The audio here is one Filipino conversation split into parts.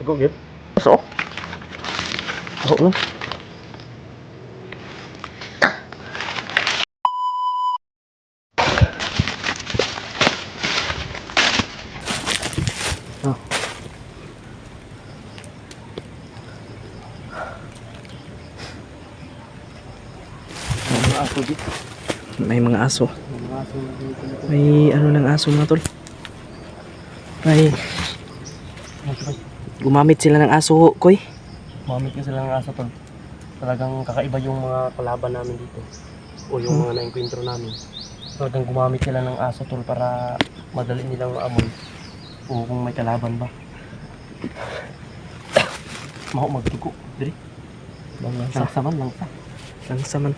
Ako gid. So, ako no. Oh. Mga aso gid. May mga aso. Mga aso na dito. May ano ng aso mga tol. May gumamit sila ng aso, Koy. Mamit ka sila ng aso tol. Talagang kakaiba yung mga kalaban namin dito. O yung mga na-encuentro namin. Talagang gumamit sila ng aso tol para madali nilang maamoy. O kung may kalaban ba. Maho magdugo. Diri. Langsa. Langsa man, langsa. Langsa man.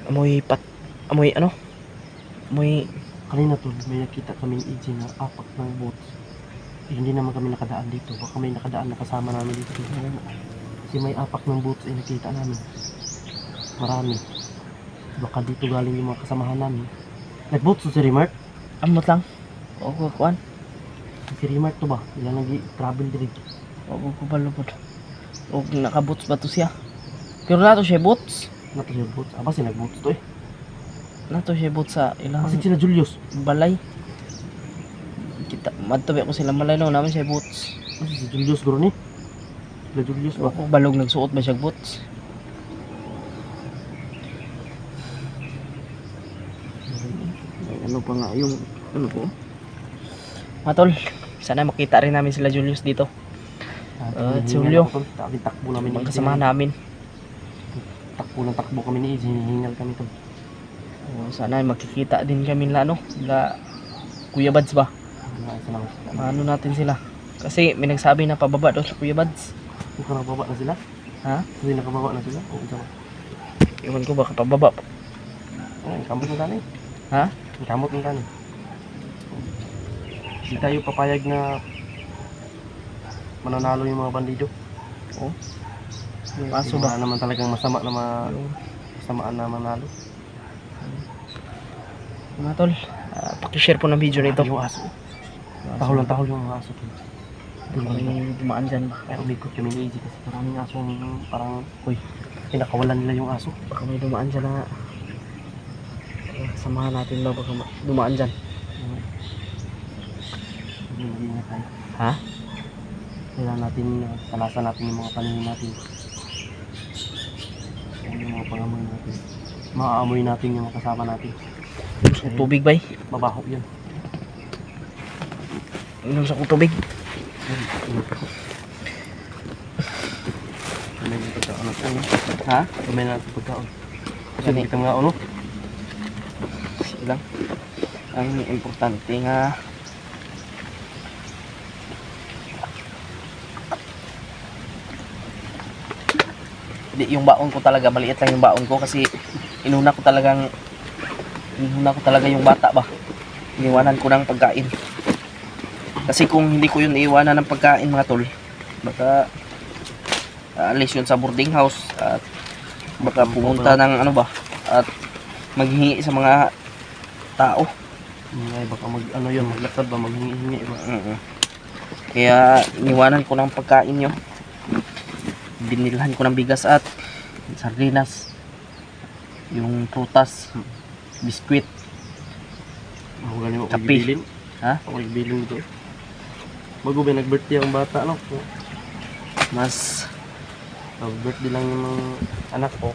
Amoy ano? Amoy Kanina tol, may nakita kaming EJ na apak ng boats. Eh, hindi naman kami nakadaan dito. Baka may nakadaan na kasama namin dito. Kasi may apak ng boats ay nakita namin. Marami. Baka dito galing yung mga kasamahan namin. Nag-boats to si Remart? amot lang. O kuan. Si Remart to ba? Ilan nag-travel dito. O ko balupod. O nakabots ba to siya? Pero nato siya bots. Nato siya boats. Aba si nag-boats to eh. Nato siya bots sa ilang Kasi sila Julius. balay. Kita madto ko sila malay no namin siya bots. Kasi si Julius guro ni. Sila Julius ba? O balog nagsuot ba siya bots? Ay, ano pa nga yung ano po? Matol, sana makita rin namin sila Julius dito. Julio. Takbo namin Mga kasama namin. Takbo kami ni EJ. Hinihingal kami to. O, sana makikita din kami nila no, nila Kuya Bads ba? Ano natin sila? Kasi may nagsabi na pababa daw sa Kuya Bads. Kung nakababa na sila? Ha? Hindi nakababa na sila? Oo, dyan. Iwan ko baka pababa. Ay, kamot ng tanay. Ha? Kamot ng tanay. Hindi tayo papayag na mananalo yung mga bandido. O. Yung aso ba? Wala naman talagang masama na Yung masamaan na manalo. mga tol, pakishare po ng video nito. Yung aso. Tahol yung mga aso. May dumaan dyan ba? Kaya umikot kami ni EJ kasi maraming aso parang, uy, pinakawalan nila yung aso. Baka may dumaan dyan na samahan natin daw baka dumaan dyan. Hindi na tayo. Ha? Kailangan natin, talasan natin yung mga paningin natin. Yung mga pangamoy natin. Maaamoy natin yung mga kasama natin. Sa tubig ba? Mabaho yun. Inom sa tubig. Kamay ng pagkaon at ano? Ha? Kamay natin pagkaon. Kasi Gani. kita nga ano? Sige lang. Ang importante nga di, yung baon ko talaga maliit lang yung baon ko kasi inuna ko talaga yung bata ba. Iniwanan ko ng pagkain. Kasi kung hindi ko yun iiwanan ng pagkain mga tol, baka alis yun sa boarding house at baka pumunta ng ano ba at maghingi sa mga tao. Ay, baka ano yun, maglakad ba, maghingi-hingi ba? Kaya iniwanan ko ng pagkain nyo. Binilhan ko ng bigas at sardinas, yung prutas, biskwit, Ako galing mo Kape. pagbilin. ha? Ako nagbilin dito. Bago ba nag-birthday ang bata, no? Mas Nag-birthday lang yung mga anak ko.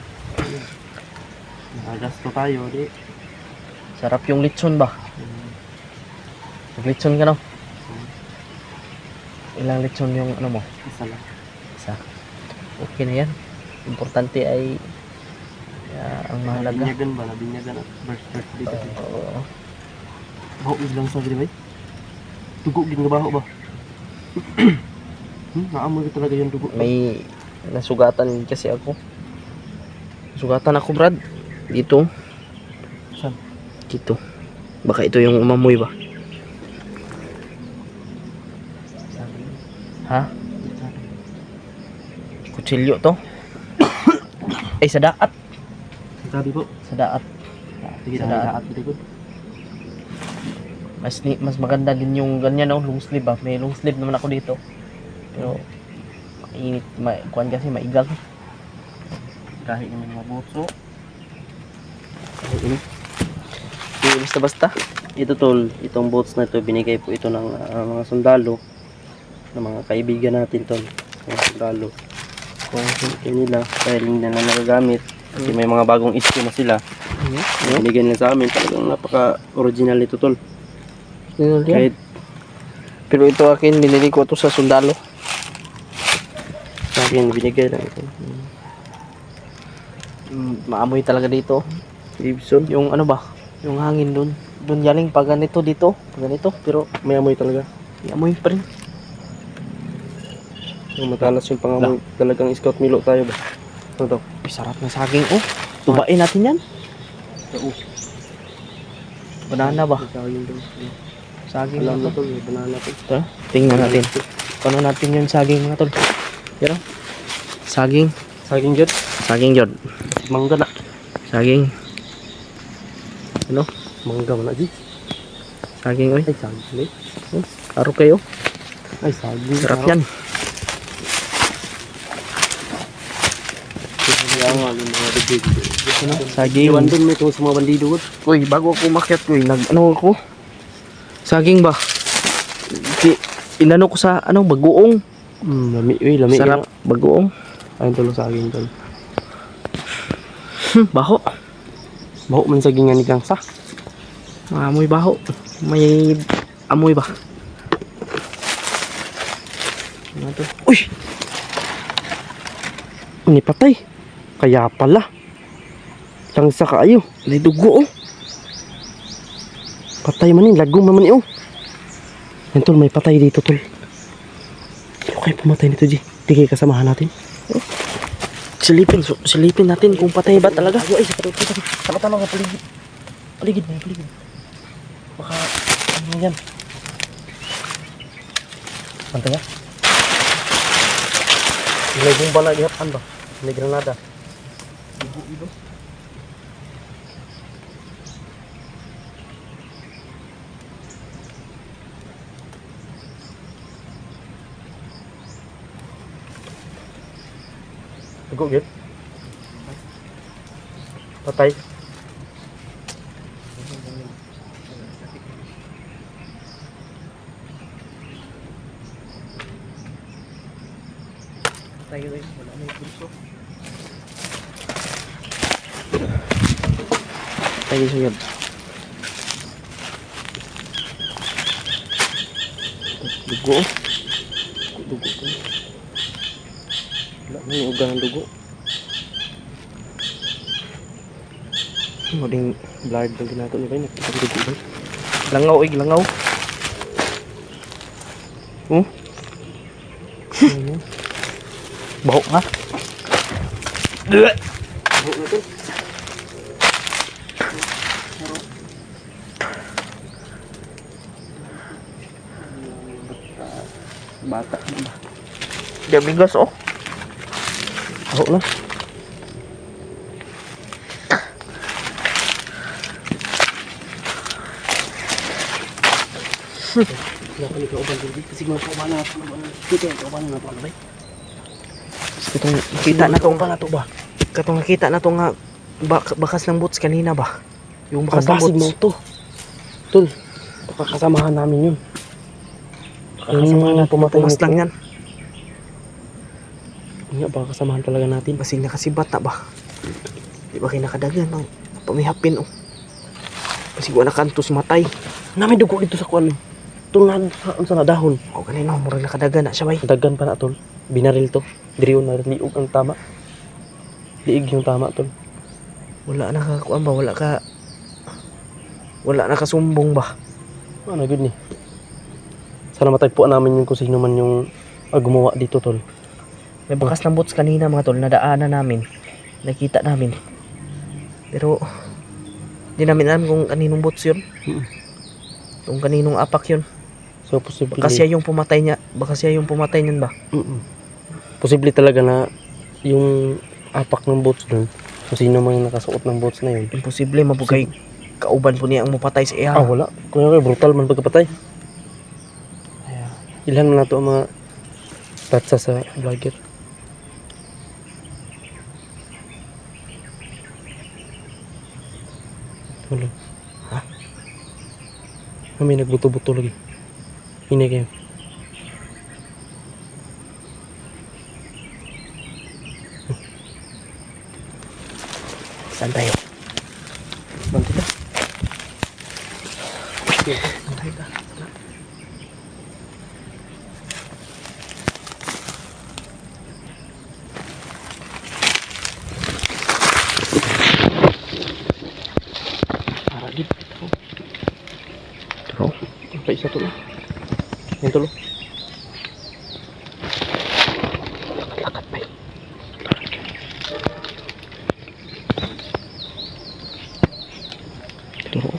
Nakagasto tayo, di. sarap yung lechon ba? Nag-lechon ka no? Ilang lechon yung ano mo? Isa lang. Isa. Okay na yan. Importante ay ang mahalaga. Nabinyagan ba? Nabinyagan at birthday kasi. Oo. Baho lang sa gili ba? Dugo gid nga baho ba? Naamoy ko talaga yung dugo. May nasugatan kasi ako. Nasugatan ako Brad. Dito. Saan? Dito. Baka ito yung umamoy ba? Ha? Kutsilyo to? Ay sa daat. Sabi po. Sa daat. Sige Sa na daat. lahat dito. Mas maganda din yung ganyan no, long sleeve ba? May long sleeve naman ako dito. Pero mainit, kuan kasi maigal. Kahit yung mga butso. Hindi basta-basta. Ito tol, itong boats na ito, binigay po ito ng mga sundalo, ng mga kaibigan natin tol, mga sundalo. Kung hindi nila, dahil hindi na nagagamit, kasi may mga bagong issue na sila, binigay nila sa amin, talagang napaka-original ito tol. Kahit Pero ito akin, binili ko ito sa sundalo. sa akin, binigay lang ito. Maamoy talaga dito. Gibson, Yung ano ba? Yung hangin doon. Doon galing pag ganito dito. Pag ganito. Pero may amoy talaga. may amoy pa rin. Yung matalas yung pangamoy, talagang scout milo tayo ba? Ano to? Ay, sarap ng saging. Oh, tubain natin yan. Banana ba? Saging Alam na na to. tol, banana to. Ito, tingnan natin. Paano natin yung saging mga tol? Pero, saging. Saging dyan, Saging jod. mangga na. Saging. Ano? Mangga man na di. Saging oy. Ay, saging. Aro kayo. Ay, saging. Sarap yan. Kaya nga, yung mga bigig. Ano? Saging. Iwan din may sa mga bandido. Uy, bago ako umakyat ko, ano ako? Saging ba? Inano ko sa ano, bagoong. Lami, lami. Sarap, bagoong. Ayun tol, saging tol. Baho. Baho man sagingan ni Gangsa. Amoy baho. May amoy ba? Ano to? Uy! Ini patay. Kaya pala. Langsa kaayo. May dugo oh. Patay man yun, lagom man yun. Yan tol, may patay dito tol. Sino kayo pumatay nito, G? Di kayo kasamahan natin. Silipin natin kung patay ba talaga. Ay, tama ka, paligid. Paligid na, paligid. Baka, ano yan? Pantay nga? May bomba na ihapan ba? May granada. Ibo. Dugo, gid. Patay. Tayo guys, wala na yung pulso. Tayo siya yun. Dugo. Dugo to. Wala na yung uga ng dugo. Ano ding Blood ng ginato ni Bay. Nakita ko dugo ba? langaw langaw. Baho nga. Dugo na to. Bata. Dia bigas oh. Baho na. Wala ka uban dito. Kasi mga kauban na ito. Kita yung kauban na ito. Ano ba? Katong nakita na tong na to ba? Katong nakita na to nga bakas ng boots kanina ba? Yung bakas ng Pagbasid mo boots. ito. Tol, baka kasamahan namin yun. Baka kasamahan natin pumatay Pumas mo lang ito. yan. Nga, baka kasamahan talaga natin. Basig nakasibat na ba? Di ba kayo nakadagan no? Pamihapin oh. Basig wala kantos matay. Namin dugo dito sa kuwan. Tungan sa dahon. O kanino, murag nakadagan na siya bay. Dagan pa na tol. Binaril to. Diriyo na liog ang tama. Liig yung tama tol. Wala na kakuan ba? Wala na kasumbong ba? Ano good ni? Sana matagpuan namin yung kung sino man yung gumawa dito tol. May bakas ng boots kanina mga tol, nadaanan namin. Nakita namin. Pero di namin alam kung kaninong boots yun. Kung kaninong apak yun. So posible. Baka siya yung pumatay niya. Baka siya yung pumatay niyan ba? Posible talaga na yung apak ng boats doon. Kung sino man yung nakasuot ng boats na yun. Imposible mabugay kauban po niya ang mupatay sa iya. Wala. Kung brutal man pagkapatay. Ilhan na to ang mga Tatsa sa vlogger. Tulog. Ha? May nagbuto-buto lagi. Ini kayo. Saan tayo? Banti ka. Saan tayo? Aragid. Turo. Apa isa tulo? Yan tulo. Lakat pa yun. Turo.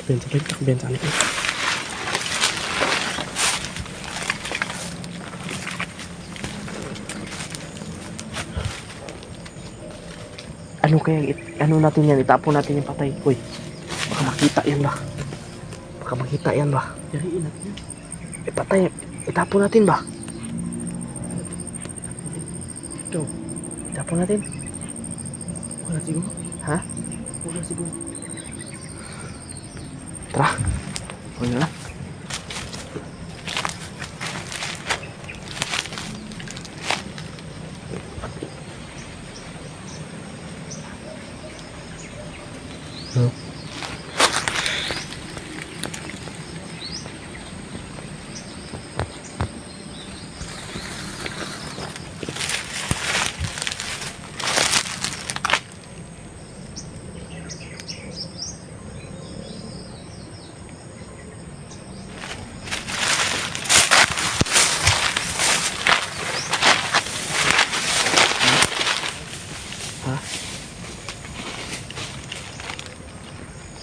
Bensa pa yun. Bensa na yun. Ano kaya, ano natin yan, itapon natin yung patay. Uy, baka makita yan ba? Baka makita yan ba? Yariin natin yan. Patay, itapon natin ba? Ikaw, itapon natin. Wala siguro. Ha? Wala siguro. Tara, huwag na lang.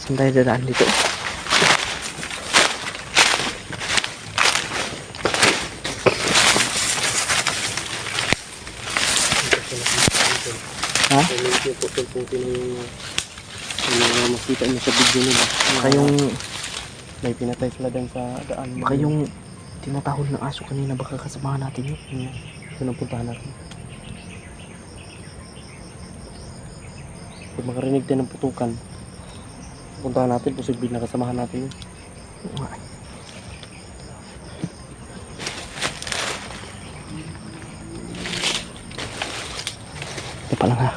Saan tayo dadaan dito? Ha? Medyo putol-putin yung makita niyo sa video nila. Baka yung may pinatay sila dyan sa daan. Baka yung tinatahol ng aso kanina, baka kasamahan natin yun. Yun ang puntahan natin. Pag makarinig tayo ng putukan, puntahan natin, posibleng nakasamahan natin yun. Oo nga. Ito pa lang ha.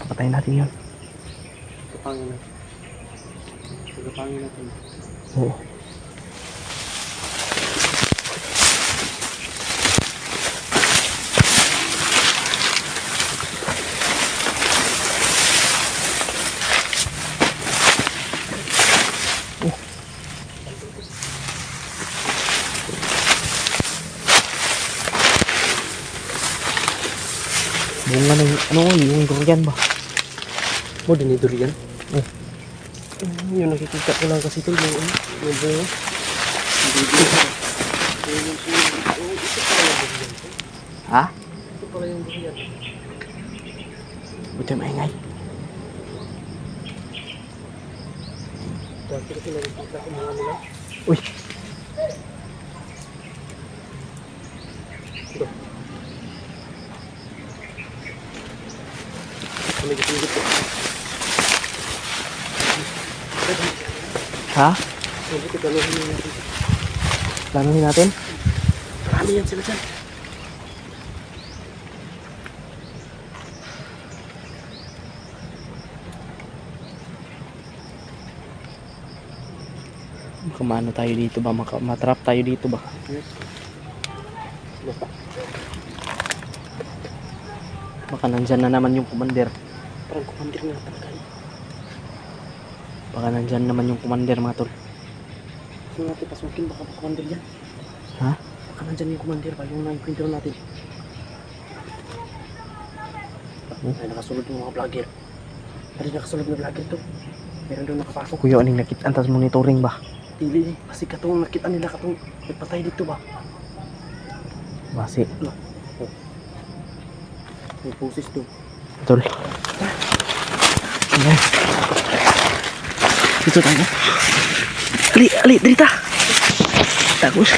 Patayin natin yun. Pagkapangin natin. Pagkapangin natin. Oo. Bunga ng ano, yung durian ba? Oh, din yung durian? Oh. Yung nakikita ko lang kasi ito, yung bunga. Ha? Ito pala yung durian. Buti maingay. Dati kasi nakikita ko mga nila. Uy! Ito. May gitong-git ko. Ha? Ito, planuhin natin. Planuhin natin? Marami yan sila dyan. Makamano tayo dito ba? Matrap tayo dito ba? Baka nandyan na naman yung commander. Parang commander na talaga. Baka nandyan naman yung commander mga tol. Kung natin pasukin, baka commander yan. Ha? Baka nandyan yung commander ba? Yung naikwento natin. Ay, nakasulog yung mga vlogger. Ay, nakasulog na vlogger to. Meron doon nakapasok. Kuya, aning nakita tas monitoring ba? Dili eh. Kasi katong nakita nila katong nagpatay dito ba? Basi. May pusis doon. Tol. Ayan. Dito tayo. Ali, ali, dito. Tapos.